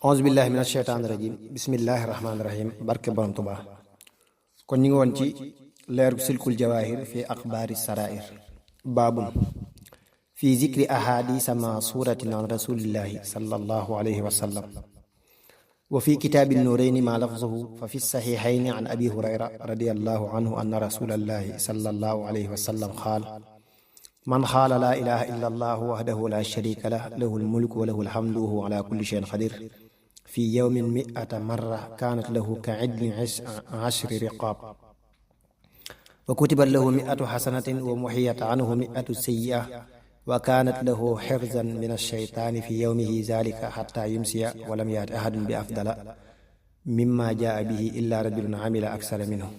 auzu billahi min asheytaani rajim bismillahi rahmaani rahim barke borom Tuubaa. kon ñu ngi woon ci leeru silkul jawaahir fi axbaari sarair baabun fi zikri ahadisa ma suratin an rasulillahi sallallahu alayhi wa sallam wa fi kitaabi nuurayni ma lafzuhu fa fi saxiixayni an abi hurayra radiyallahu anhu anna rasulallahi sallallahu alayhi wa sallam qaal man qaala laa ilaha illa allahu wahdahu la sharika lah lahu almulku wa lahu alhamdu wa huwa ala kulli shay'in qadir fi yawmin mi'ata marra kaanat lahu ka idli ashri riqaab wa kutibat lahu mi'atu xasanatin wa muxiyat anhu mi'atu sayyi'a wa kaanat lahu xirzan min alsheytaani fi yawmihi zaalika xatta yumsiya wa lam yaati ahadun bi afdala mimma jaa bihi illa rajulun amila aksara minhu.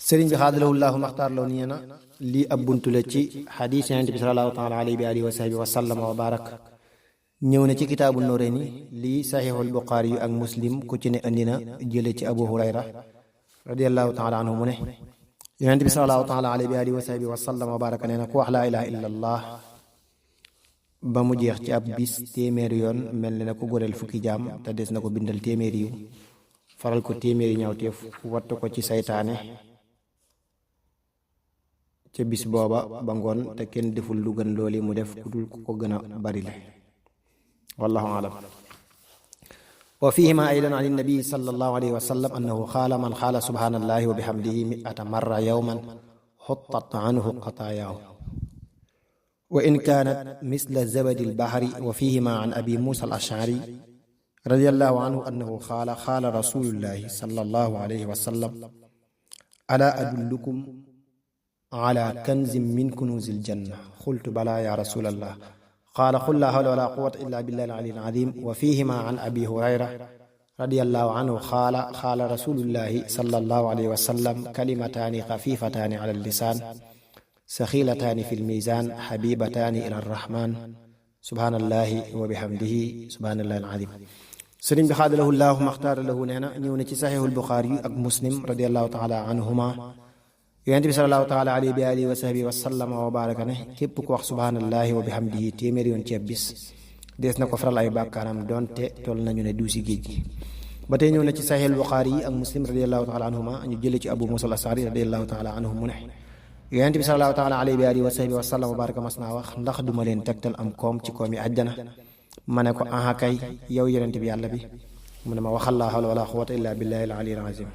sëriñ bi xaadalahu llaahu maxtaar loo nee na lii ab buntu la ci xadiis Yonent bi salallaahu taala alayhi wa alihi wa sahbihi wa sallam wa barak ñëw na ci kitaabu Nuurayni lii saxiixul Buxaari yu ak Muslim ku ci ne andi na jële ci Abu Hurayra radiyallaahu taala anhu mu ne Yonent bi salallaahu taala alayhi wa alihi wa sahbihi wa sallam wa baraka nee na ku wax laa ilaaha illallah ba mu jeex ci ab bis téeméeri yoon mel ne na ko goreel fukki jaam te des na ko bindal téeméeri yu faral ko téeméeri ñaawteef wattu ko ci saytaane ca bis booba ba ngoon te kenn deful lu gën looli mu def ku dul ku ko gën a bari le wallahu alam. wa fihima aydan an nabi sallallahu alayhi wa sallam annahu qaala man qaala subhanallahi wa bihamdihi mi'ata marra yawman xuttat anhu xataayaahu wa in kaanat misla zabadi albahri. wa fihima an abi musa al ashari radiyallahu anhu annahu qaala qaala rasulullahi sallallahu alayhi wa sallam ala adullukum ala kanzin min kunuzil janna qultu bala ya rasulallah qaala qul laa hawla wala quwwata illa billahi al-aliyyil azim. wa fihima an abi hurayra radiyallahu anhu qaala qaala rasulullahi sallallahu alayhi wa sallam kalimataani xafifataani ala al-lisaan saxilataani fi al-miizaan xabibataani ila ar-rahmaan subhaanallahi wa bihamdihi subhaanallahi al-azim. sëriñ bi xaadalahu llaahu maxtaara lahu nee na ñëw na ci saxiixul Buxaari yu ak Muslim radiyallahu taala anhuma Yonent bi salallaahu taala alayhi wa alihi wa sahbihi wa sallama wa baraka ne képp ku wax subhaanallahi wa bihamdihi téeméeri yoon ceeb bis dees na ko faral ay bàkkaaram donte toll nañu ne duusi géej gi. ba tey ñëw na ci saxiixul Buxaari yi ak Muslim radiyallahu taala anhuma ñu jële ci Abu Muusa al-Ash'ari radiyallahu taala anhu mu ne Yonent bi salallaahu taala alayhi wa alihi wa sahbihi wa sallama wa baraka mas naa wax ndax duma leen tegtal am koom ci koom yi àjjana. ma ne ko aha kay yow Yonent bi yàlla bi mu ne ma waxal laa hawla wala quwwata illa billahi al-aliyyil azim.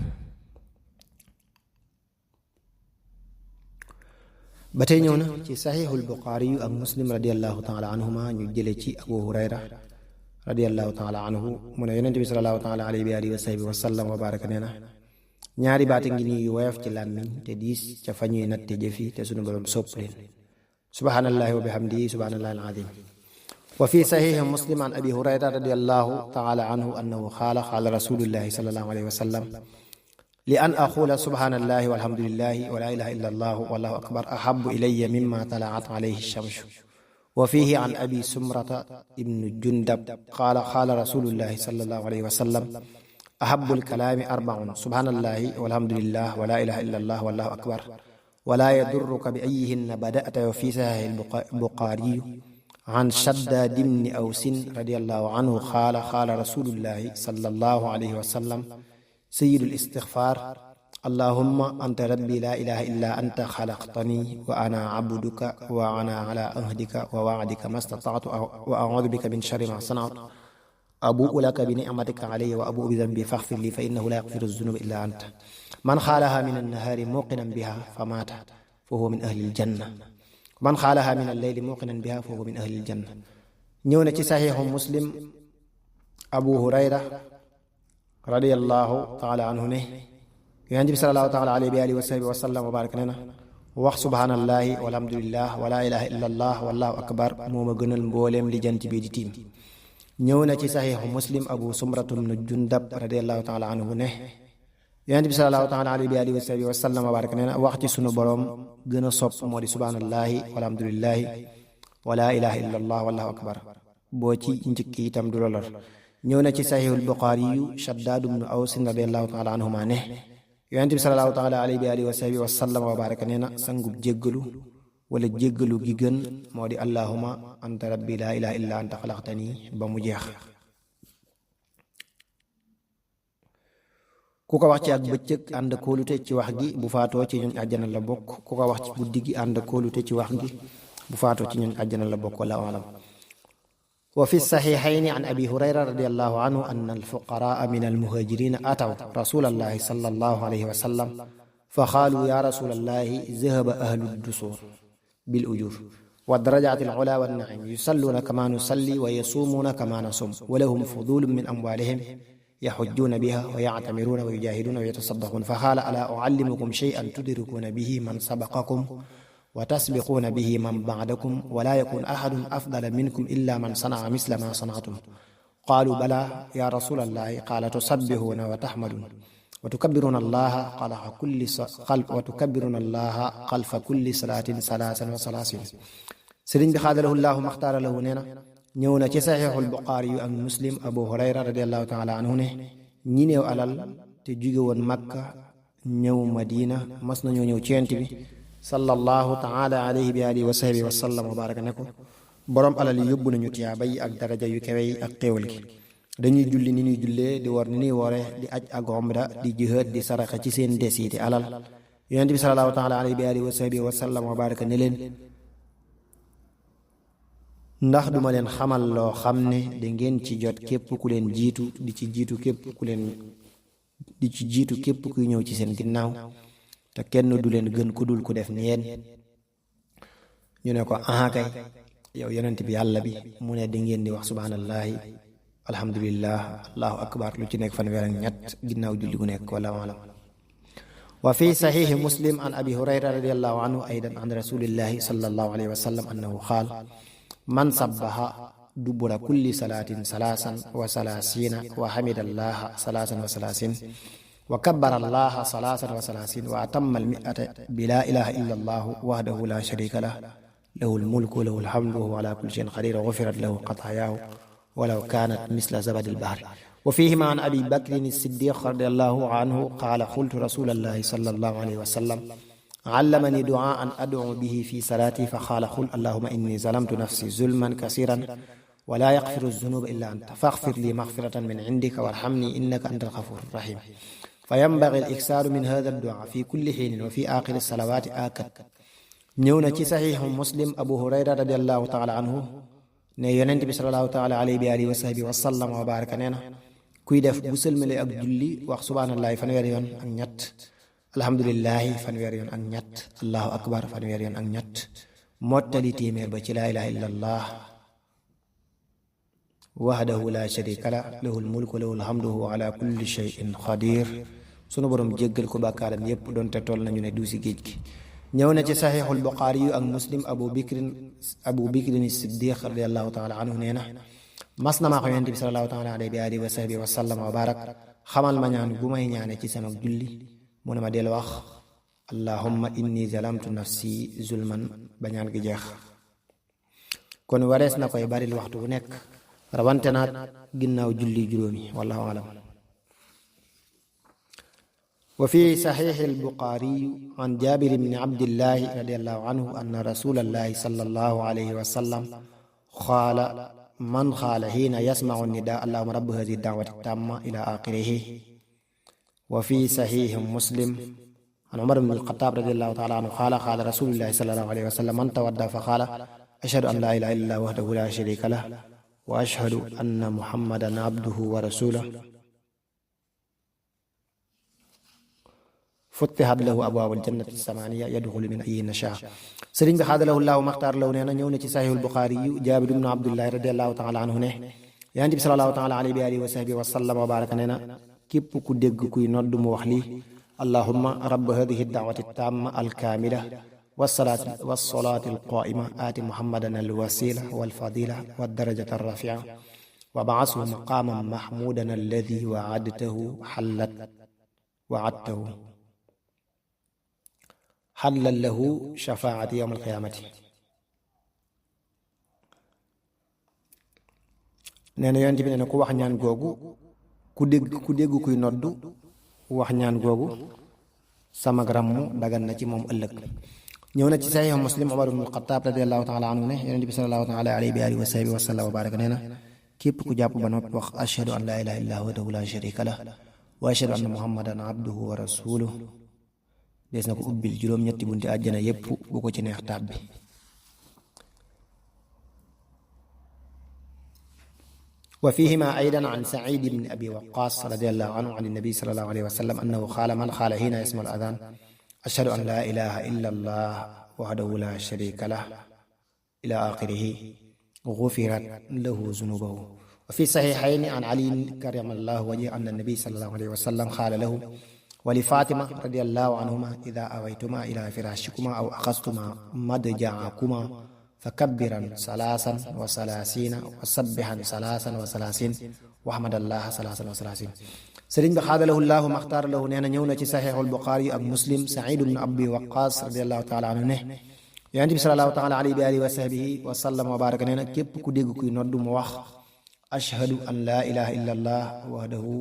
ba tey ñëw na ci saxiixul Buxaari yu ak Muslim radiyallahu taala anhuma ñu jële ci Abu Hurayra radiyallahu taala anhu mu ne Yonent bi salallaahu taala alayhi wa alihi wa sahbihi wa sallam wa baraka nee na ñaari baate ngi nii yu woyof ci làmmiñ te diis ca fa ñuy natte jëfi te sunu borom sopp leen subhaanallahi wa bihamdihi subhaanallahi al-azim. wa fi saxiixi Muslim an abi Hurayra radiyallahu taala anhu annahu qaala qaala rasulullahi sallallahu alayhi wa sallam li an aqula subhanallahi walhamdulillahi wa la ilaha illa allah wallahu akbar ahabu ilayya mimma talaat alayhi shamsu. wa fihi an abi sumrata ibnu jundab qaala qaala rasulullahi sallallahu alayhi wa sallam ahabu alkalaami arbaun subhanallahi walhamdulillah wa la ilaha illa allah wallahu akbar wa la yadurruka bi ayyihinna bada'ta. wa fi sahih al-Bukhari an shaddad ibni awsin radiyallahu anhu qaala qaala rasulullahi sallallahu alayhi wa sallam sayyidul istighfar allahumma anta rabbi la ilaha illa anta xalaqtani wa ana abduka wa ana ala ahdika wa wa'dika mastata'tu wa a'udhu bika min sharri ma sana'tu abu'u laka bi ni'matika alayya wa abu'u bi dhanbi faghfir li fa innahu la yaghfiru dhunuba illa anta. man qaalaha min an-nahari muqinan biha famata fa huwa min ahli al-janna man qaalaha min al-layli muqinan biha fa huwa min ahli al-janna. ñëw na ci saxiixu Muslim Abu Hurayra radiyallahu taala anhu ne Yonent bi salallaahu taala alayhi wa alihi wa sahbihi wa sallam wa baraka nee na wax subhanallahi walhamdulillah wa la ilaha illa allah wallahu akbar moo ma gënal mbooleem li jant bi di tiim. ñëw na ci saxiixu Muslim Abu Sumratu bnu Jundab radiyallahu taala anhu ne Yonent bi salallaahu taala alayhi wa alihi wa sahbihi wa sallam wa baraka nee na wax ci sunu boroom gën a sopp moo di subhanallahi walhamdulillahi wa la ilaha illa allah wallahu akbar boo ci njëkk itam du la lor. ñëw na ci saxiixul Buxaari yu Shaddaad ibnu Awsin radiyallahu taala anhuma ne Yonent bi salallaahu taala alayhi wa alihi wa sahbihi wa sallam wa baraka nee na sangub jéggalu wala jéggalu gi gën moo di allahuma anta rabbi la ilaha illa anta xalaqtani ba mu jeex. ku ko wax ci ak bëccëg ànd kóolute ci wax gi bu faatoo ci ñooñ àjjana la bokk ku ko wax ci guddi gi ànd kóolute ci wax gi bu faatoo ci ñooñ àjjana la bokk wallahu alam wa fi saxiixayni an abi hurayra radiallahu anhu anna alfuqaraa min almuhajirina ataw rasulallahi sallallahu alayhi wa sallam fa qaalu ya rasulallahi zahaba ahlu dusur bil ujur wa darajaati alula wannaim yusalluuna kama nusalli wa yasuumuuna kama nasum wa lahum fudulun min amwalihim yaxujjuuna biha wa yactamiruuna wa yujaahiduuna wa yatasaddaquun fa qaala alaa uallimukum shay'an tudrikuuna bihi man sabaqakum wa tasbiquuna bihi man bacdakum wa laa yakun axadun afdala minkum illa man sanaca misla ma sanactum qaalu balaa ya rasula allahi qaala tusabbihuuna wa taxmaduun wa tukabbiruuna allaha xalfa kulli salaatin salaasan wa salaasin sëriñ bi xaadalahu llahu maxtaara lahu nee na ñëw na ci saxiixul buxaari yu ak muslim abu hurayra radiallahu taala anhu ne ñi néew alal te jóge woon makka ñëw madina mas nañoo ñëw ci yonent bi sallallahu taala alayhi bi alihi wa sahbihi wa sallam wa baraka ne ko boroom alal yi yóbbu nañu tiyaaba yi ak daraja yu kawe yi ak xéewal gi dañuy julli ni ñuy jullee di war ni ñuy woore di aj ak umra di jihaad di saraxa ci seen des yi di alal yonent bi sallallahu taala alayhi bi alihi wa sahbihi wa sallam wa baraka ne leen ndax duma leen xamal loo xam ne da ngeen ci jot képp ku leen jiitu di ci jiitu képp kuy ñëw ci seen ginnaaw te kenn du leen gën ku dul ku def ni yéen ñu ne ko aha kay yow yonent bi yàlla bi mu ne da ngeen di wax subhanallahi alhamdulillah allahu akbar lu ci nekk fanweer ak ñett ginnaaw julli gu nekk wala alam wa fi saxiixi muslim an abi hurayra radiallahu anhu aydan an rasulillahi sallallahu alayhi wa sallam annahu qaal man sabbaha dubura kulli salaatin salaasan wa salaasiina wa hamida allaha salaasan wa salaasin wa kabbara allaha salaasan wa salaasin wa atamma almi'ata bi laa ilaha illa allahu wahdahu la sharika lah lahu almulku lahu alhamdu wa huwa ala kulli shay'in qadir wa ghufirat lahu xataayaahu walaw kaanat misla zabadi albahri wa fihima an abi bakrin as-siddiq radiyallahu anhu qaala qultu rasulallahi sallallahu alayhi wa sallam علمني دعاء أدعو به في صلاتي فقال قل اللهم إني ظلمت نفسي ظلما كثيرا ولا يغفر الذنوب إلا أنت فاغفر لي مغفرة من عندك وارحمني إنك أنت الغفور الرحيم فينبغي الإكثار من هذا الدعاء في كل حين وفي آخر الصلوات آكد ñëw na ci saxiixu muslim abu hurayra radiallahu taala anhu ne yonent bi salallahu taala alayhi bi alihi wa sahbihi wa sallam wa baraka nee na kuy def bu sëlmale ak julli wax subhaanallahi fanweer yoon ak ñett alhamdulillahi fanweer yoon ak ñett allahu akbar fanweer yoon ak ñett mottali téeméer ba ci laa ilaha illa allah wahdahu la sharika la lahul mulku lahul hamdu wa ala kulli shay'in qadir sunu borom jéggal ko bàkkaaram yépp doonte toll nañu ne duusi géej gi ñëw na ci saxiixul buxaari yu ak muslim abu bikrin siddiq radiallahu taala anhu nee na mas na maa ko yonent bi salallahu taala alayhi bi alihi wa sahbihi wa sallam wa barak xamal ma ñaan bu may ñaane ci sama julli mu ne ma del wax allahumma inni zalamtu nafsi zulman ba ñaan gi jeex kon warees na koy baril waxtu bu nekk rawante naat ginnaaw julli juróomi wallahu alam wa fi saxiixi albuxaari an jaabir bni abdillahi radiallahu anhu anna rasulallahi sallallahu alayhi wa sallam qaala man qaala hiina yasmacu nidaa allahumma rabba hadihi dacwati tamma ila axirihi wa fi saxiixi muslim an umar bni alxataab radiallahu taala anhu qaala qaala rasulullahi sallallahu alayhi wa sallam man tawadda fa qaala ashhadu an laa ilaha illa allah wahdahu la sharika lah wa ashhadu anna muhammadan abduhu wa rasuluh futtihat lahu abwaabul jannati samaniya yadxulu min ayyiha shaa sëriñ bi xaadalahu llahu maxtaar law nee na ñëw na ci saxiixul buxaari yu jaabir ibnu abdullahi radiallahu taala anhu ne yonent bi salallahu taala alayhi wa alihi wa sahbihi wa sallam wa baraka nee na képp ku dégg kuy nodd mu wax lii allahumma rabba hadihi dacwati tamma alkaamila والصلاة القائمة آت محمدا الوسيلة والفضيلة والدرجة الرفيعة وابعثه مقاما محمودا الذي وعدته حلت له شفاعة يوم القيامة nee na yonent bi nee na ku wax ñaan googu ku dégg kuy noddu wax ñaan googu sama grammu dagan na ci moom ëllëg ñëw na ci saxiix muslim umar ibn alxataab radiallahu taala anhu ne yonent bi salallahu taala alayhi bi alihi wa sahbihi wa sallam wa baraka nee na képp ku jàpp ba noppi wax ashhadu an laa ilaha illa huwa wahdahu la sharika lah wa ashhadu anna muhammadan abduhu wa rasuluh des na ko ubbil juróom-ñetti bunti àjjana yépp bu ko ci neex tàbbi. وفيهما أيضا عن سعيد بن أبي وقاص رضي الله عنه عن النبي صلى الله عليه وسلم أنه قال من قال حين يسمع الأذان أشهد أن لا إله إلا الله وحده لا شريك له إلى آخره غفرت له ذنوبه. وفي الصحيحين عن علي كرم الله وجهه أن النبي صلى الله عليه وسلم قال له ولفاطمة رضي الله عنهما إذا أويتما إلى فراشكما أو أخذتما مضجعكما فكبرا 33 وسبحا 33 وحمد الله 33. sëriñ bi xaadalahu llahu maxtaar lahu nee na ñëw na ci saxiixul buxaari ak muslim saïd ibn abi waqaas radiallahu taala anhu ne yonent bi salallahu taala alayhi wa alihi wa sahbihi wa sallam wa baraka nee na képp ku dégg kuy nodd mu wax ashhadu an laa ilaha illa allah wahdahu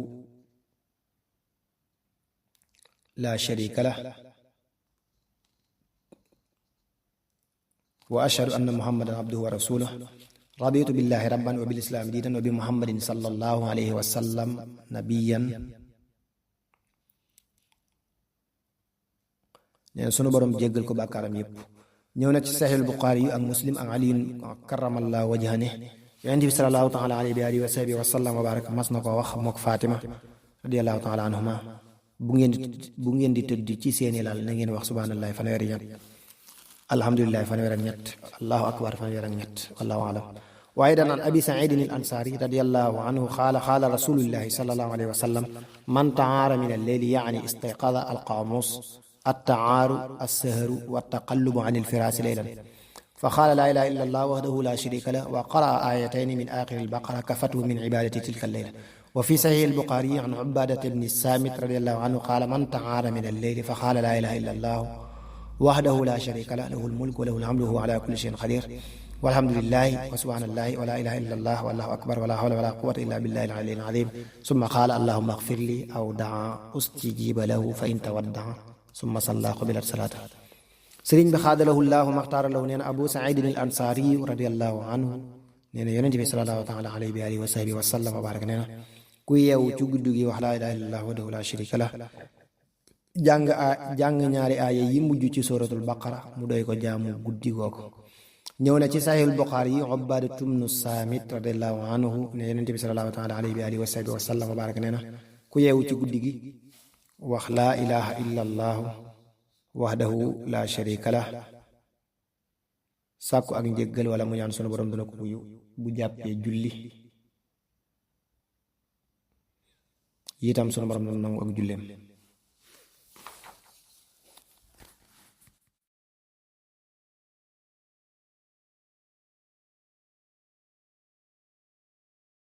la sharika lah wa ashhadu anna muhammadan abduhu wa rasuluh raditu billahi rabban wa bil islami diinan wa bi muhammadin sallallahu alayhi wa sallam nabiyan. nee na sunu borom jéggal ko bàkkaaram yépp. ñëw na ci saxiixul buxaari yu ak muslim ak aliyun karamallahu wajhahu ne yonent bi sallallahu taala alayhi wa alihi wa sahbihi wa sallam wa baraka mas na ko wax mook Fatima radiyallahu taala anhuma bu ngeen di tëdd ci seeni lal na ngeen wax subhanallahi fanweeri ñett, alhamdulillahi fanweer ak ñett, allahu akbar fanweer ak ñett, wallahu alam. waaye daan an abi saidin al ansari radiallahu anhu qaala rasulullahi sallallahu alayhi wa sallam man taara min alleyli yaani istayqada alqaamus attaaru alsahru waltaqallubu an alfiraasi leylan fa qaala laa ilaha illa allah wahdahu la sharika lah wa qaraa ayatayni min aaxiri albaqara kafathu min ibadati tilka alleyla. wa fi saxiix albuxaari an ubadata bni saamit radiallahu anhu qaala man taara min alleyli fa qaala laa ilaha illa allah wahdahu la sharika lah lahu almulku wa lahu alhamdu wa huwa ala kulli shay'in qadir walhamdulillahi wa subhanallahi wa la ilaha illa allah wallahu akbar wa la hawla wa la quwwata illa billahi al-aliyyil azim summa qala allahumma ighfir li aw daa ustijiba lahu fa in tawaddaa summa salla qabilat salata. sëriñ bi xaadalahu llahu maxtaara lahu nee na abu saidin al ansari radiallahu anhu nee na yonente bi sallallahu taala alayhi wa alihi wa sahbihi wa sallam wa baraka nee na ku yeewu ci guddi gi wax laa ilaha illallah wahdahu la sharika lah jàng ñaari aaya yi mujj ci suratul baqara mu doy ko jaamu guddi googu. ñëw na ci saxiixul buxaari yi ubaadatu bnu saamit radiallahu anhu ne yonente bi sallallahu taala alayhi wa alihi wa sahbihi wa sallam wa baraka nee na ku yeewu ci guddi gi wax laa ilaha illa allahu wahdahu la sharika lah sàkku ak njéggal wala mu ñaan sunu borom dina ko wuyu bu jàppee julli itam sunu borom dina nangu ak julleem.